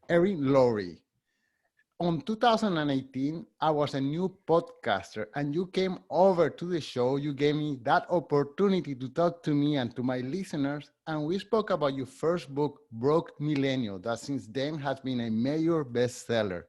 Erin Lowry. On 2018, I was a new podcaster, and you came over to the show. You gave me that opportunity to talk to me and to my listeners, and we spoke about your first book, Broke Millennial, that since then has been a major bestseller.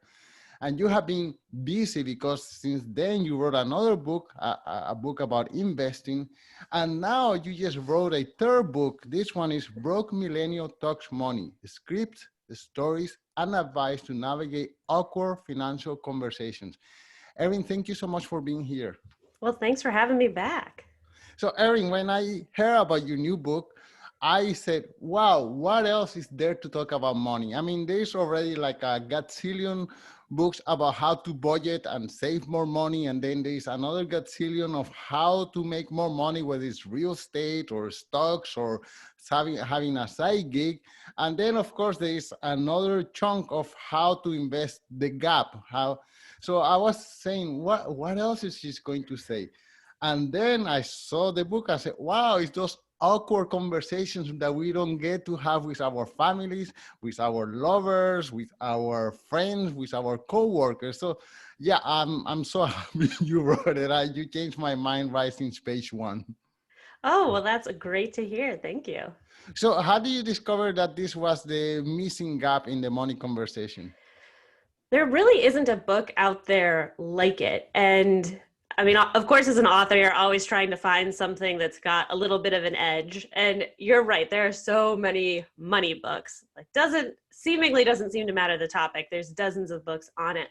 And you have been busy because since then you wrote another book, a book about investing, and now you just wrote a third book. This one is Broke Millennial Talks Money: Scripts, Stories, and Advice to Navigate Awkward Financial Conversations. Erin, thank you so much for being here. Well, thanks for having me back. So, Erin, when I heard about your new book, I said, wow, what else is there to talk about money? I mean, there's already like a gazillion books about how to budget and save more money. And then there's another gazillion of how to make more money, whether it's real estate or stocks or having a side gig. And then, of course, there's another chunk of how to invest the gap. So I was saying, what else is she going to say? And then I saw the book. I said, wow, it's those awkward conversations that we don't get to have with our families, with our lovers, with our friends, with our coworkers. So yeah, I'm so happy you wrote it. You changed my mind right since page one. Oh, well, that's great to hear. Thank you. So how do you discover that this was the missing gap in the money conversation? There really isn't a book out there like it. And I mean, of course, as an author, you're always trying to find something that's got a little bit of an edge. And you're right, there are so many money books. It seemingly doesn't seem to matter the topic. There's dozens of books on it.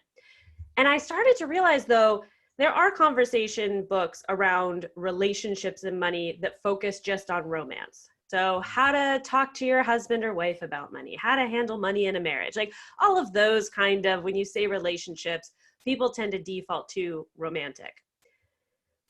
And I started to realize, though, there are conversation books around relationships and money that focus just on romance. So how to talk to your husband or wife about money, how to handle money in a marriage, like all of those kind of, when you say relationships, people tend to default to romantic.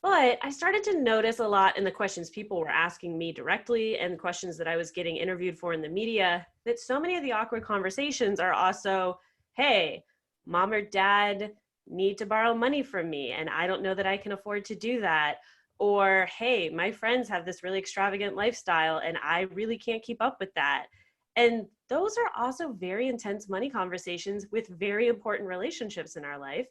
But I started to notice a lot in the questions people were asking me directly and questions that I was getting interviewed for in the media, that so many of the awkward conversations are also, hey, mom or dad need to borrow money from me and I don't know that I can afford to do that. Or, hey, my friends have this really extravagant lifestyle and I really can't keep up with that. And those are also very intense money conversations with very important relationships in our life.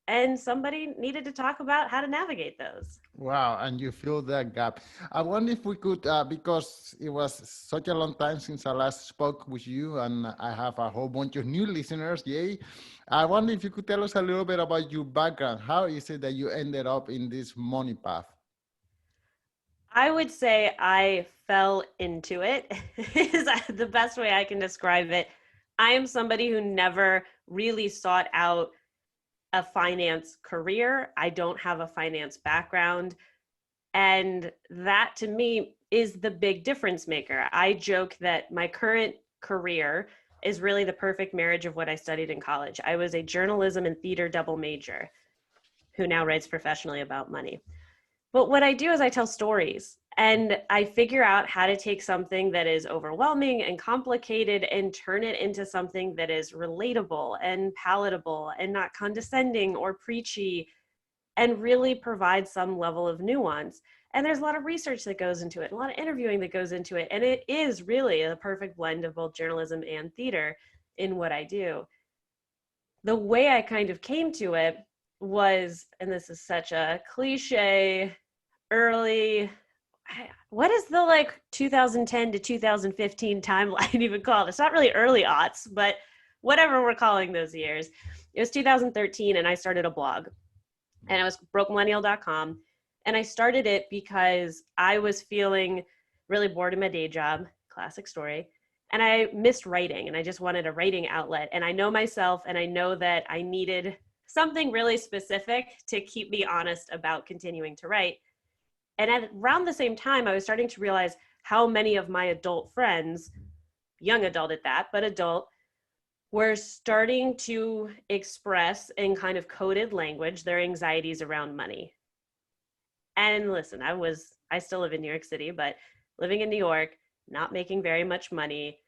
And somebody needed to talk about how to navigate those. Wow, and you fill that gap. I wonder if we could, because it was such a long time since I last spoke with you, and I have a whole bunch of new listeners. Yay! I wonder if you could tell us a little bit about your background. How is it that you ended up in this money path? I would say I fell into it, is the best way I can describe it. I am somebody who never really sought out a finance career. I don't have a finance background. And that to me is the big difference maker. I joke that my current career is really the perfect marriage of what I studied in college. I was a journalism and theater double major who now writes professionally about money. But what I do is I tell stories and I figure out how to take something that is overwhelming and complicated and turn it into something that is relatable and palatable and not condescending or preachy and really provide some level of nuance. And there's a lot of research that goes into it, a lot of interviewing that goes into it. And it is really a perfect blend of both journalism and theater in what I do. The way I kind of came to it was, and this is such a cliche, early, what is the like 2010 to 2015 timeline even called? It's not really early aughts, but whatever we're calling those years. It was 2013 and I started a blog and it was brokemillennial.com. And I started it because I was feeling really bored in my day job, classic story. And I missed writing and I just wanted a writing outlet. And I know myself and I know that I needed something really specific to keep me honest about continuing to write. And at around the same time, I was starting to realize how many of my adult friends, young adult at that, but adult, were starting to express in kind of coded language their anxieties around money. And listen, I still live in New York City, but living in New York, not making very much money.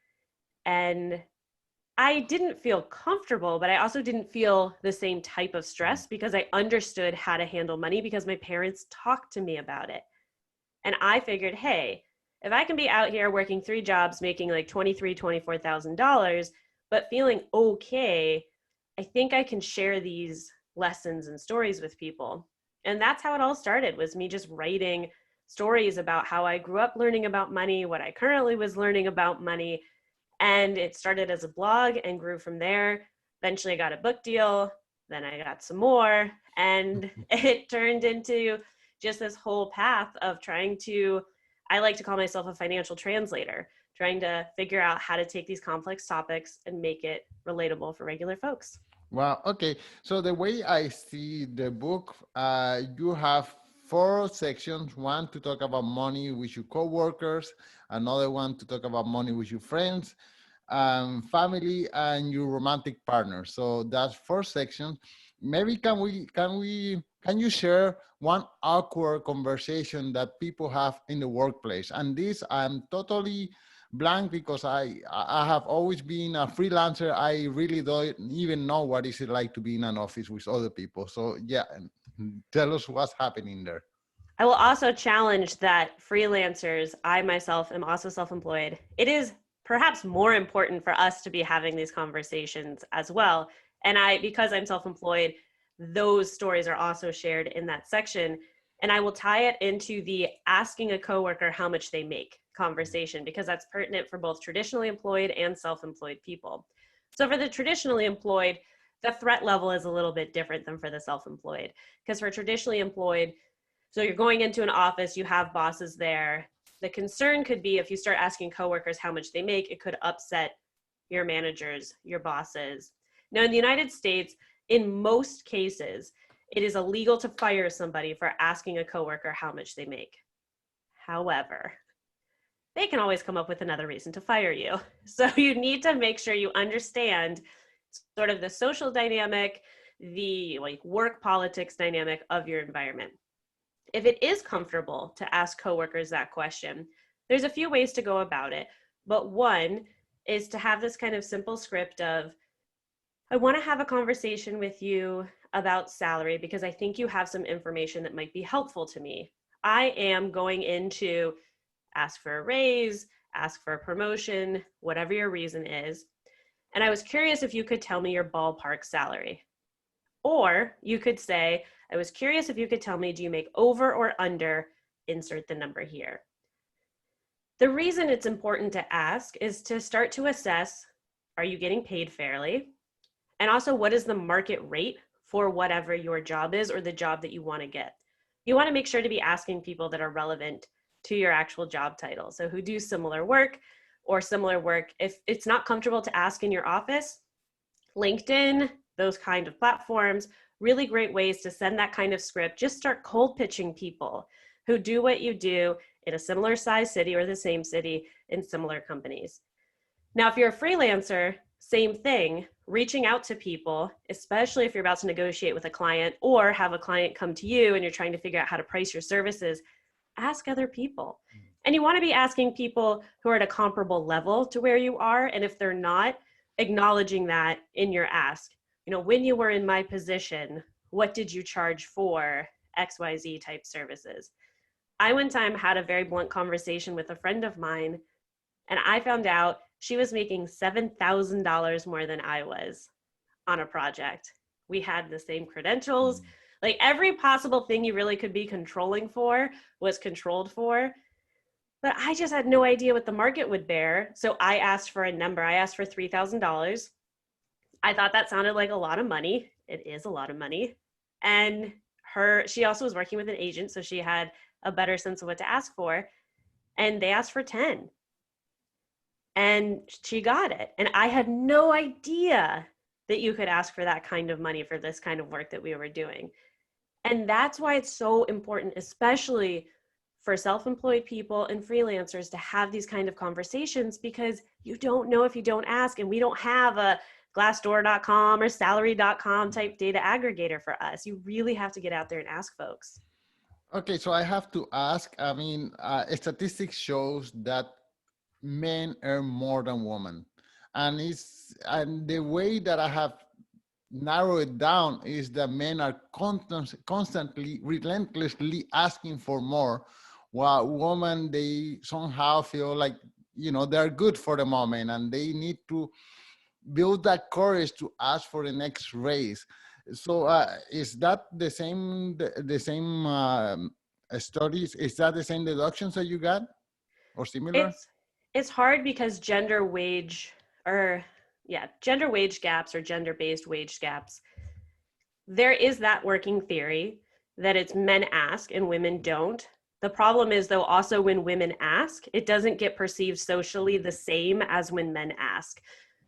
And I didn't feel comfortable, but I also didn't feel the same type of stress because I understood how to handle money because my parents talked to me about it. And I figured, hey, if I can be out here working 3 jobs, making like $23,000, $24,000, but feeling okay, I think I can share these lessons and stories with people. And that's how it all started, was me just writing stories about how I grew up learning about money, what I currently was learning about money. And it started as a blog and grew from there. Eventually I got a book deal, then I got some more, and it turned into just this whole path of trying to, I like to call myself a financial translator, trying to figure out how to take these complex topics and make it relatable for regular folks. Wow. Okay. So the way I see the book, you have four sections. One to talk about money with your coworkers, another one to talk about money with your friends, family, and your romantic partner. So that's four sections. Maybe can you share one awkward conversation that people have in the workplace? And this I'm totally blank because I have always been a freelancer. I really don't even know what is it like to be in an office with other people. So yeah, tell us what's happening there. I will also challenge that freelancers, I myself am also self-employed. It is perhaps more important for us to be having these conversations as well. And because I'm self-employed, those stories are also shared in that section. And I will tie it into the asking a coworker how much they make conversation, because that's pertinent for both traditionally employed and self-employed people. So for the traditionally employed, the threat level is a little bit different than for the self-employed, because for traditionally employed, so you're going into an office, you have bosses there. The concern could be if you start asking coworkers how much they make, it could upset your managers, your bosses. Now, in the United States, in most cases, it is illegal to fire somebody for asking a coworker how much they make. However, they can always come up with another reason to fire you. So you need to make sure you understand sort of the social dynamic, the work politics dynamic of your environment. If it is comfortable to ask coworkers that question, there's a few ways to go about it. But one is to have this kind of simple script of, I want to have a conversation with you about salary because I think you have some information that might be helpful to me. I am going in to ask for a raise, ask for a promotion, whatever your reason is. And I was curious if you could tell me your ballpark salary. Or you could say, I was curious if you could tell me, do you make over or under, insert the number here. The reason it's important to ask is to start to assess, are you getting paid fairly? And also, what is the market rate for whatever your job is or the job that you want to get? You want to make sure to be asking people that are relevant to your actual job title. So who do similar work or similar work. If it's not comfortable to ask in your office, LinkedIn, those kind of platforms, really great ways to send that kind of script. Just start cold pitching people who do what you do in a similar size city or the same city in similar companies. Now, if you're a freelancer, same thing, reaching out to people, especially if you're about to negotiate with a client or have a client come to you and you're trying to figure out how to price your services, ask other people. And you want to be asking people who are at a comparable level to where you are. And if they're not, acknowledging that in your ask. You know, when you were in my position, what did you charge for XYZ type services? I one time had a very blunt conversation with a friend of mine, and I found out she was making $7,000 more than I was on a project. We had the same credentials, like every possible thing you really could be controlling for was controlled for. But I just had no idea what the market would bear. So I asked for a number. I asked for $3,000. I thought that sounded like a lot of money. It is a lot of money. And she also was working with an agent, so she had a better sense of what to ask for. And they asked for 10. And she got it. And I had no idea that you could ask for that kind of money for this kind of work that we were doing. And that's why it's so important, especially for self-employed people and freelancers, to have these kind of conversations, because you don't know if you don't ask. And we don't have a Glassdoor.com or salary.com type data aggregator for us. You really have to get out there and ask folks. Okay, so I have to ask, I mean, statistics shows that men earn more than women. And the way that I have narrowed it down is that men are constantly, relentlessly asking for more, while women, they somehow feel like, you know, they're good for the moment and they need to build that courage to ask for the next raise. So is that the same studies? Is that the same deductions that you got or similar? It's hard because or gender wage gaps or gender-based wage gaps, there is that working theory that it's men ask and women don't. The problem is, though, also when women ask, it doesn't get perceived socially the same as when men ask.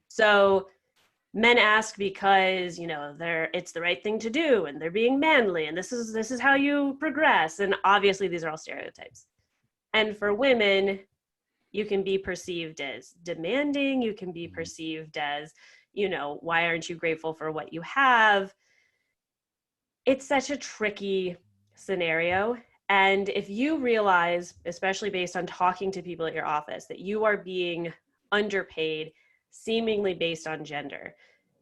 So men ask because, you know, it's the right thing to do and they're being manly and this is how you progress. And obviously these are all stereotypes. And for women, you can be perceived as demanding, you can be perceived as, you know, why aren't you grateful for what you have? It's such a tricky scenario. And if you realize, especially based on talking to people at your office, that you are being underpaid seemingly based on gender,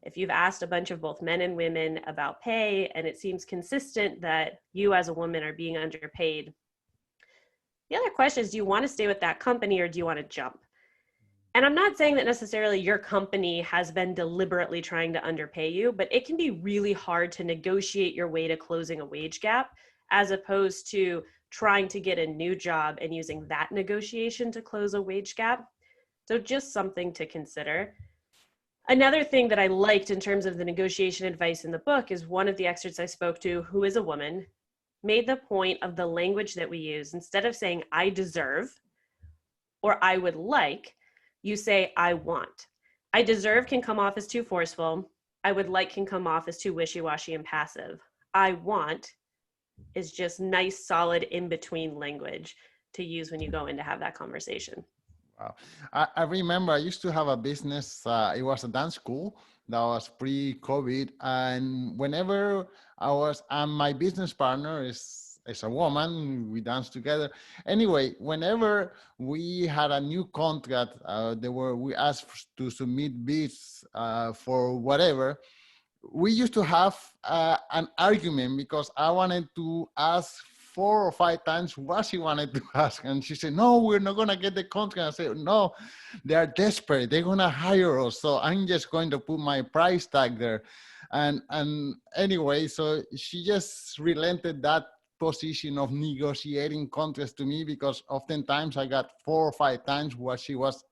if you've asked a bunch of both men and women about pay and it seems consistent that you as a woman are being underpaid, the other question is, do you want to stay with that company or do you want to jump? And I'm not saying that necessarily your company has been deliberately trying to underpay you, but it can be really hard to negotiate your way to closing a wage gap as opposed to trying to get a new job and using that negotiation to close a wage gap. So just something to consider. Another thing that I liked in terms of the negotiation advice in the book is one of the experts I spoke to, who is a woman, made the point of the language that we use. Instead of saying I deserve or I would like, you say I want. I deserve can come off as too forceful. I would like can come off as too wishy-washy and passive. I want is just nice, solid in-between language to use when you go in to have that conversation. Wow. I remember I used to have a business. It was a dance school that was pre-COVID. And whenever and my business partner is a woman, we dance together. Anyway, whenever we had a new contract, we asked to submit bids for whatever. We used to have an argument because I wanted to ask 4 or 5 times what she wanted to ask. And she said, no, we're not going to get the contract. I said, no, they are desperate. They're going to hire us. So I'm just going to put my price tag there. And anyway, so she just relented that position of negotiating contracts to me because oftentimes I got 4 or 5 times what she was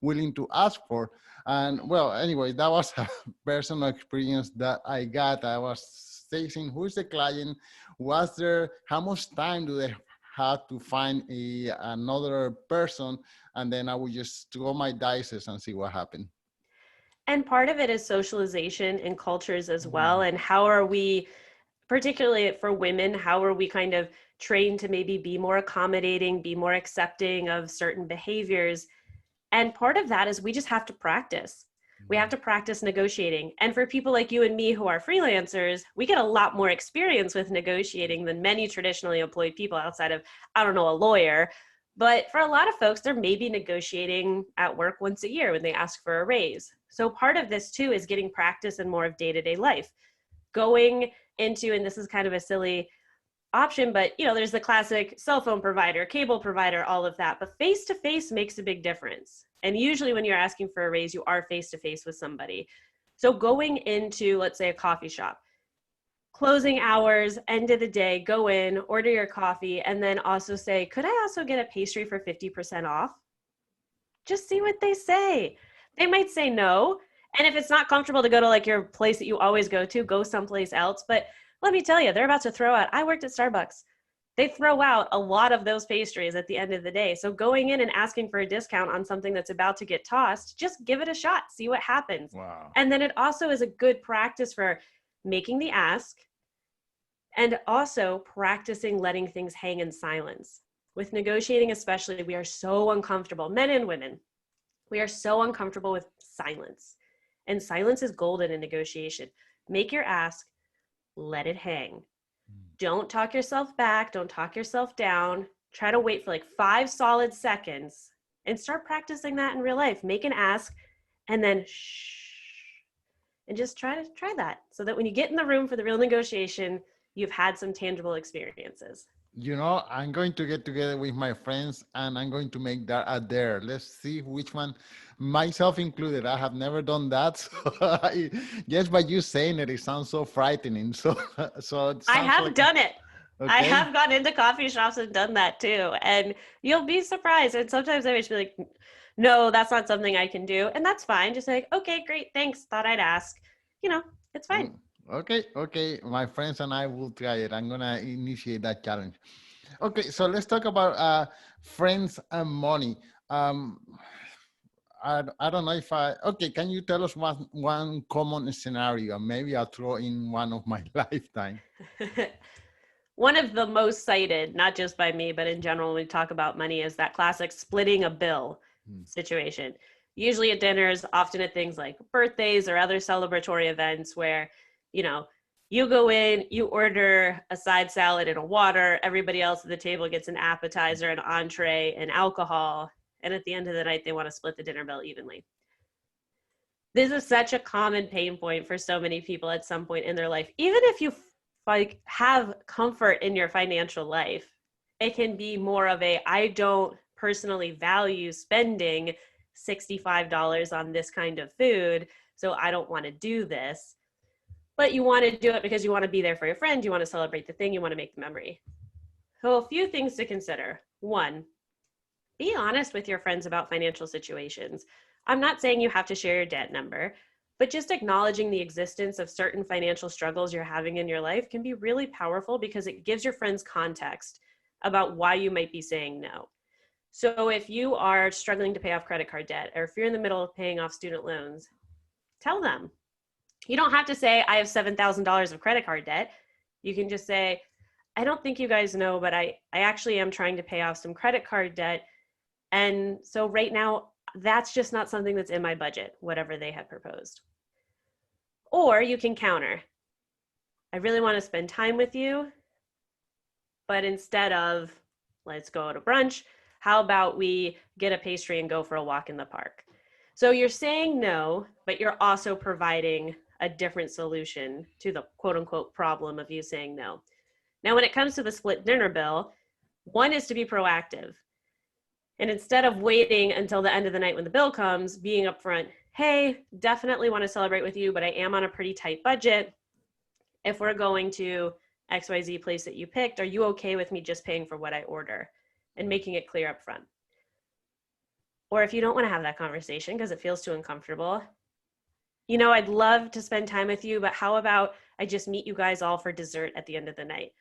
willing to ask for. And well, anyway, that was a personal experience that I got. I was saying, who is the client? Was there, how much time do they have to find another person? And then I would just throw my dice and see what happened. And part of it is socialization and cultures as well. And how are we, particularly for women, how are we kind of trained to maybe be more accommodating, be more accepting of certain behaviors? And part of that is we just have to practice. We have to practice negotiating. And for people like you and me who are freelancers, we get a lot more experience with negotiating than many traditionally employed people outside of, I don't know, a lawyer. But for a lot of folks, they're maybe negotiating at work once a year when they ask for a raise. So part of this too is getting practice in more of day-to-day life. Going into, and this is kind of a silly option, but you know, there's the classic cell phone provider, cable provider, all of that, but face-to-face makes a big difference. And usually when you're asking for a raise, you are face-to-face with somebody. So going into, let's say, a coffee shop, closing hours, end of the day, go in, order your coffee, and then also say, could I also get a pastry for 50% off? Just see what they say. They might say no. And if it's not comfortable to go to like your place that you always go someplace else. But let me tell you, they're about to throw out, I worked at Starbucks. They throw out a lot of those pastries at the end of the day. So going in and asking for a discount on something that's about to get tossed, just give it a shot, see what happens. Wow. And then it also is a good practice for making the ask and also practicing letting things hang in silence. With negotiating especially, we are so uncomfortable, men and women, we are so uncomfortable with silence. And silence is golden in negotiation. Make your ask, let it hang. Don't talk yourself back. Don't talk yourself down. Try to wait for like 5 solid seconds and start practicing that in real life. Make an ask and then shh. And just try that so that when you get in the room for the real negotiation, you've had some tangible experiences. I'm going to get together with my friends and I'm going to make that a dare. Let's see which one, myself included. I have never done that. So just by you saying it, it sounds so frightening. So, so it I sounds have like, done it. I okay. have gone into coffee shops and done that too. And you'll be surprised. And sometimes I just be like, no, that's not something I can do. And that's fine. Just like, okay, great, thanks. Thought I'd ask. You know, it's fine. Okay, okay. My friends and I will try it. I'm gonna initiate that challenge. Okay, so let's talk about friends and money. Um, I don't know if okay, can you tell us one common scenario? Maybe I'll throw in one of my lifetime. One of the most cited, not just by me, but in general, when we talk about money, is that classic splitting a bill Hmm. situation. Usually at dinners, often at things like birthdays or other celebratory events where, you know, you go in, you order a side salad and a water, everybody else at the table gets an appetizer, an entree, and alcohol. And at the end of the night, they want to split the dinner bill evenly. This is such a common pain point for so many people at some point in their life. Even if you like have comfort in your financial life, it can be more of a I don't personally value spending $65 on this kind of food, so I don't want to do this. But you want to do it because you want to be there for your friend, you want to celebrate the thing, you want to make the memory. So a few things to consider. One, be honest with your friends about financial situations. I'm not saying you have to share your debt number, but just acknowledging the existence of certain financial struggles you're having in your life can be really powerful because it gives your friends context about why you might be saying no. So if you are struggling to pay off credit card debt, or if you're in the middle of paying off student loans, tell them. You don't have to say, I have $7,000 of credit card debt. You can just say, I don't think you guys know, but I actually am trying to pay off some credit card debt. And so right now, that's just not something that's in my budget, whatever they have proposed. Or you can counter, I really want to spend time with you, but instead of let's go to brunch, how about we get a pastry and go for a walk in the park? So you're saying no, but you're also providing a different solution to the quote unquote problem of you saying no. Now, when it comes to the split dinner bill, one is to be proactive. And instead of waiting until the end of the night when the bill comes, being upfront, hey, definitely want to celebrate with you, but I am on a pretty tight budget. If we're going to XYZ place that you picked, are you okay with me just paying for what I order? And making it clear up front. Or if you don't want to have that conversation because it feels too uncomfortable, I'd love to spend time with you, but how about I just meet you guys all for dessert at the end of the night,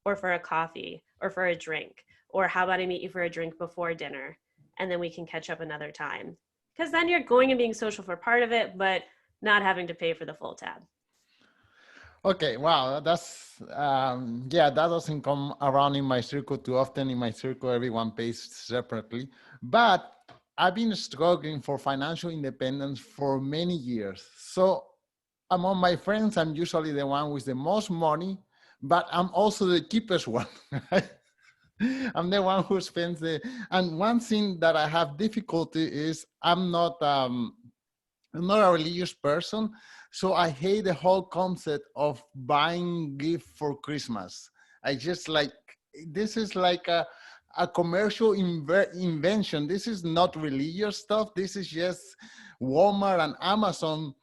or for a coffee, or for a drink, or how about I meet you for a drink before dinner, and then we can catch up another time? Because then you're going and being social for part of it, but not having to pay for the full tab. Okay, wow, that's yeah, that doesn't come around in my circle too often. In my circle, everyone pays separately. But I've been struggling for financial independence for many years. So among my friends, I'm usually the one with the most money, but I'm also the cheapest one. I'm the one who spends the. And one thing that I have difficulty is I'm not a religious person, so I hate the whole concept of buying gift for Christmas. I just like this is like a commercial invention. This is not religious stuff. This is just Walmart and Amazon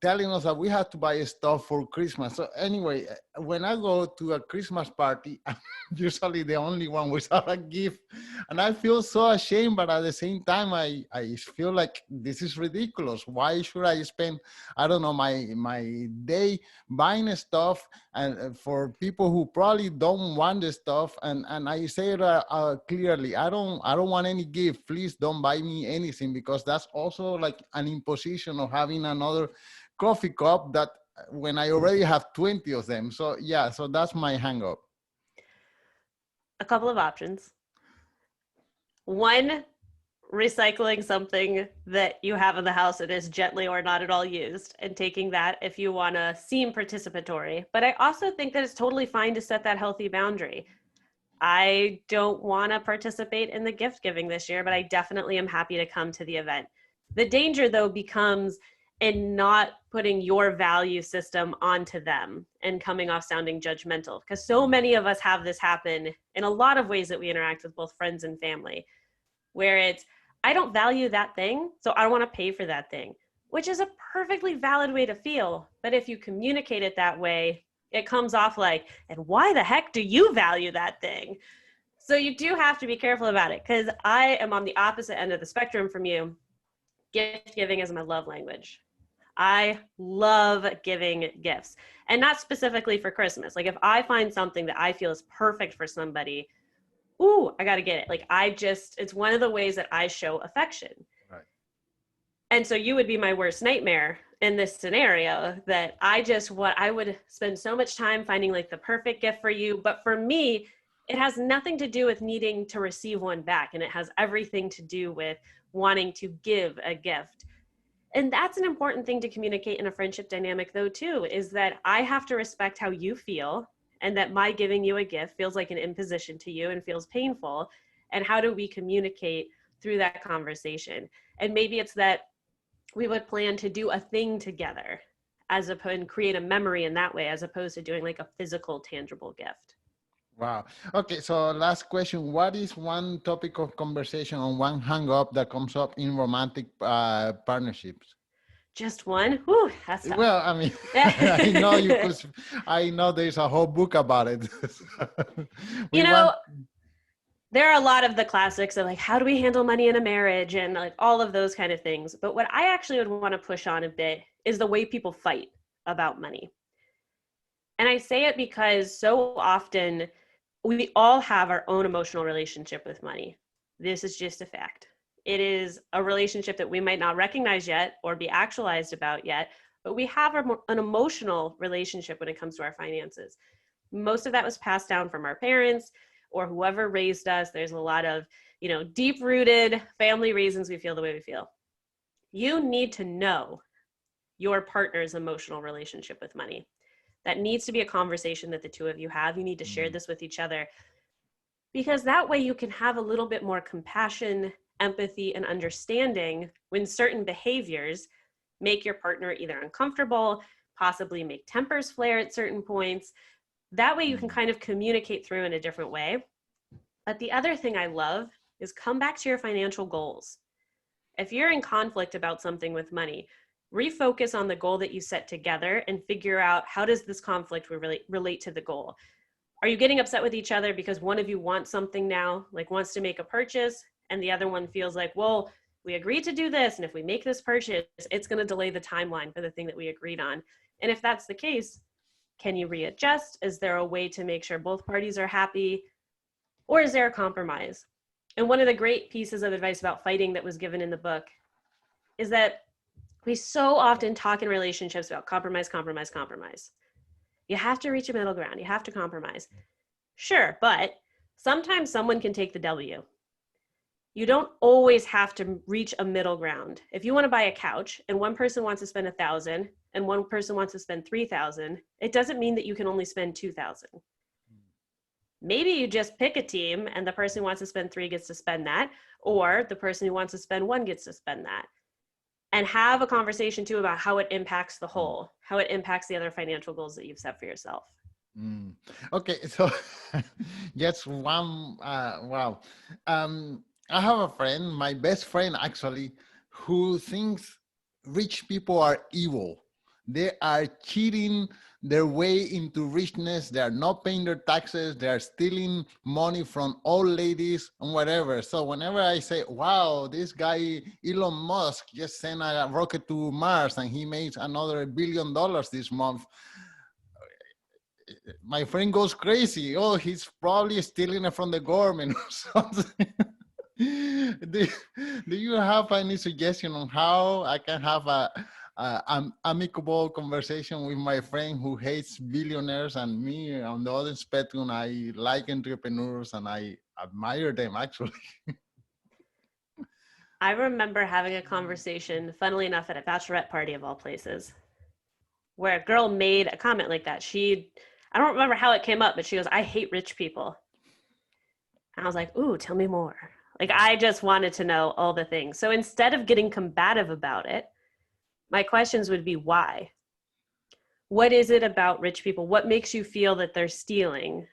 telling us that we have to buy stuff for Christmas. So anyway, when I go to a Christmas party, I'm usually the only one without a gift, and I feel so ashamed. But at the same time, I feel like this is ridiculous. Why should I spend I don't know my day buying stuff and for people who probably don't want the stuff? And I say it clearly. I don't want any gift. Please don't buy me anything because that's also like an imposition of having another coffee cup that when I already have 20 of them. So yeah, so that's my hang up. A couple of options. One, recycling something that you have in the house that is gently or not at all used and taking that if you want to seem participatory. But I also think that it's totally fine to set that healthy boundary. I don't want to participate in the gift giving this year, but I definitely am happy to come to the event. The danger, though, becomes and not putting your value system onto them and coming off sounding judgmental. Because so many of us have this happen in a lot of ways that we interact with both friends and family, where it's, I don't value that thing, so I don't want to pay for that thing, which is a perfectly valid way to feel. But if you communicate it that way, it comes off like, and why the heck do you value that thing? So you do have to be careful about it, because I am on the opposite end of the spectrum from you. Gift giving is my love language. I love giving gifts, and not specifically for Christmas. Like if I find something that I feel is perfect for somebody, ooh, I got to get it. Like it's one of the ways that I show affection. Right. And so you would be my worst nightmare in this scenario, that I would spend so much time finding like the perfect gift for you. But for me, it has nothing to do with needing to receive one back. And it has everything to do with wanting to give a gift. And that's an important thing to communicate in a friendship dynamic though, too, is that I have to respect how you feel, and that my giving you a gift feels like an imposition to you and feels painful. And how do we communicate through that conversation? And maybe it's that we would plan to do a thing together and create a memory in that way, as opposed to doing like a physical, tangible gift. Wow. Okay, so last question. What is one topic of conversation or one hang up that comes up in romantic partnerships? Just one? Whew, that's tough. Well, I mean, I know there's a whole book about it. You know, there are a lot of the classics of like, how do we handle money in a marriage, and like all of those kind of things. But what I actually would want to push on a bit is the way people fight about money. And I say it because so often we all have our own emotional relationship with money. This is just a fact. It is a relationship that we might not recognize yet or be actualized about yet, but we have an emotional relationship when it comes to our finances. Most of that was passed down from our parents or whoever raised us. There's a lot of, deep-rooted family reasons we feel the way we feel. You need to know your partner's emotional relationship with money. That needs to be a conversation that the two of you have. You need to share this with each other, because that way you can have a little bit more compassion, empathy, and understanding when certain behaviors make your partner either uncomfortable, possibly make tempers flare at certain points. That way you can kind of communicate through in a different way. But the other thing I love is come back to your financial goals. If you're in conflict about something with money, refocus on the goal that you set together and figure out, how does this conflict relate to the goal? Are you getting upset with each other because one of you wants something now, like wants to make a purchase, and the other one feels like, well, we agreed to do this, and if we make this purchase, it's going to delay the timeline for the thing that we agreed on? And if that's the case, can you readjust? Is there a way to make sure both parties are happy? Or is there a compromise? And one of the great pieces of advice about fighting that was given in the book is that we so often talk in relationships about compromise, compromise, compromise. You have to reach a middle ground. You have to compromise. Sure, but sometimes someone can take the W. You don't always have to reach a middle ground. If you want to buy a couch and one person wants to spend $1,000 and one person wants to spend $3,000, it doesn't mean that you can only spend $2,000. Maybe you just pick a team and the person who wants to spend $3 gets to spend that, or the person who wants to spend $1 gets to spend that. And have a conversation too about how it impacts the whole, how it impacts the other financial goals that you've set for yourself. Okay, so just one, wow. I have a friend, my best friend actually, who thinks rich people are evil. They are cheating their way into richness. They are not paying their taxes. They are stealing money from old ladies and whatever. So whenever I say, wow, this guy, Elon Musk, just sent a rocket to Mars and he makes another $1 billion this month, my friend goes crazy. Oh, he's probably stealing it from the government or something. do you have any suggestion on how I can have an amicable conversation with my friend who hates billionaires, and me on the other spectrum, I like entrepreneurs and I admire them actually? I remember having a conversation, funnily enough, at a bachelorette party of all places, where a girl made a comment like that. I don't remember how it came up, but she goes, I hate rich people. And I was like, ooh, tell me more. Like, I just wanted to know all the things. So instead of getting combative about it, my questions would be why? What is it about rich people? What makes you feel that they're stealing?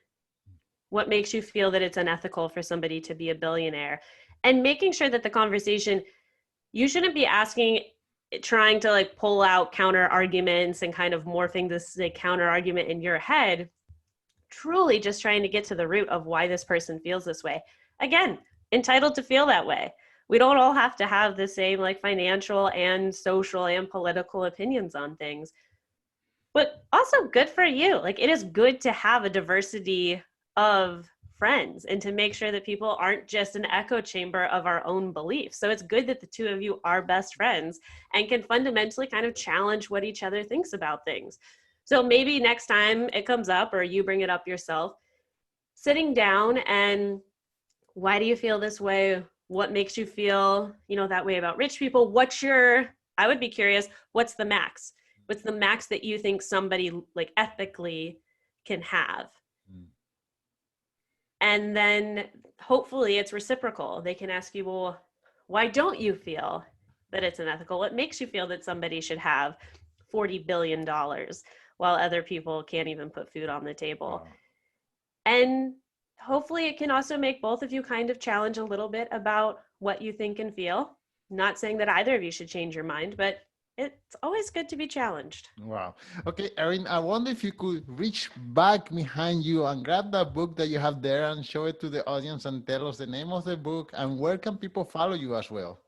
What makes you feel that it's unethical for somebody to be a billionaire? And making sure that the conversation, you shouldn't be asking, trying to like pull out counter arguments and kind of morphing this like, counter argument in your head. Truly just trying to get to the root of why this person feels this way. Again, entitled to feel that way. We don't all have to have the same like financial and social and political opinions on things. But also good for you. Like it is good to have a diversity of friends and to make sure that people aren't just an echo chamber of our own beliefs. So it's good that the two of you are best friends and can fundamentally kind of challenge what each other thinks about things. So maybe next time it comes up or you bring it up yourself, sitting down and why do you feel this way? What makes you feel, that way about rich people? I would be curious, what's the max? What's the max that you think somebody like ethically can have? And then hopefully it's reciprocal. They can ask you, well, why don't you feel that it's unethical? What makes you feel that somebody should have $40 billion while other people can't even put food on the table? Wow. And hopefully it can also make both of you kind of challenge a little bit about what you think and feel. Not saying that either of you should change your mind, but it's always good to be challenged. Wow. Okay, Erin, I wonder if you could reach back behind you and grab that book that you have there and show it to the audience and tell us the name of the book and where can people follow you as well?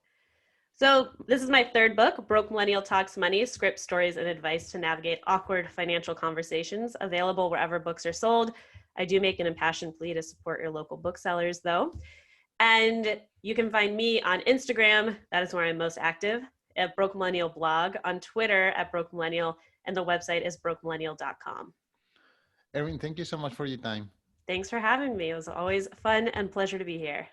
So this is my third book, Broke Millennial Talks Money, Scripts, Stories, and Advice to Navigate Awkward Financial Conversations, available wherever books are sold. I do make an impassioned plea to support your local booksellers, though. And you can find me on Instagram. That is where I'm most active, at Broke Millennial blog, on Twitter at Broke Millennial, and the website is brokemillennial.com. Erin, thank you so much for your time. Thanks for having me. It was always fun and pleasure to be here.